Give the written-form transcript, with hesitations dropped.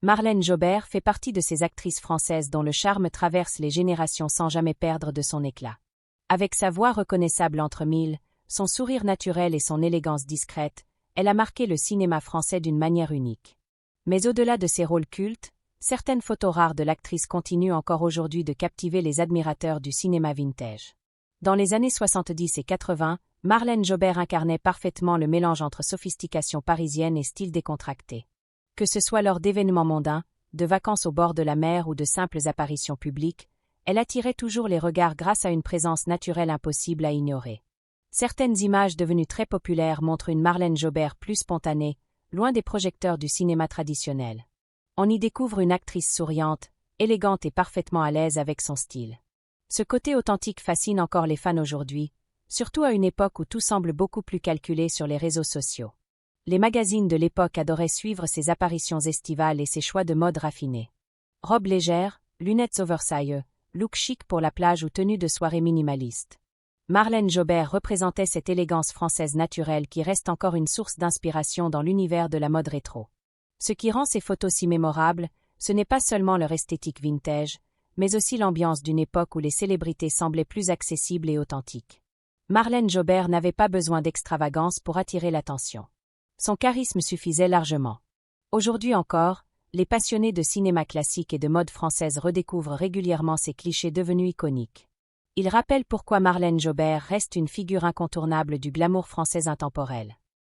Marlène Jobert fait partie de ces actrices françaises dont le charme traverse les générations sans jamais perdre de son éclat. Avec sa voix reconnaissable entre mille, son sourire naturel et son élégance discrète, elle a marqué le cinéma français d'une manière unique. Mais au-delà de ses rôles cultes, certaines photos rares de l'actrice continuent encore aujourd'hui de captiver les admirateurs du cinéma vintage. Dans les années 70 et 80, Marlène Jobert incarnait parfaitement le mélange entre sophistication parisienne et style décontracté. Que ce soit lors d'événements mondains, de vacances au bord de la mer ou de simples apparitions publiques, elle attirait toujours les regards grâce à une présence naturelle impossible à ignorer. Certaines images devenues très populaires montrent une Marlène Jobert plus spontanée, loin des projecteurs du cinéma traditionnel. On y découvre une actrice souriante, élégante et parfaitement à l'aise avec son style. Ce côté authentique fascine encore les fans aujourd'hui, surtout à une époque où tout semble beaucoup plus calculé sur les réseaux sociaux. Les magazines de l'époque adoraient suivre ses apparitions estivales et ses choix de mode raffinés. Robes légères, lunettes oversize, look chic pour la plage ou tenue de soirée minimaliste. Marlène Jobert représentait cette élégance française naturelle qui reste encore une source d'inspiration dans l'univers de la mode rétro. Ce qui rend ces photos si mémorables, ce n'est pas seulement leur esthétique vintage, mais aussi l'ambiance d'une époque où les célébrités semblaient plus accessibles et authentiques. Marlène Jobert n'avait pas besoin d'extravagance pour attirer l'attention. Son charisme suffisait largement. Aujourd'hui encore, les passionnés de cinéma classique et de mode française redécouvrent régulièrement ces clichés devenus iconiques. Ils rappellent pourquoi Marlène Jobert reste une figure incontournable du glamour français intemporel.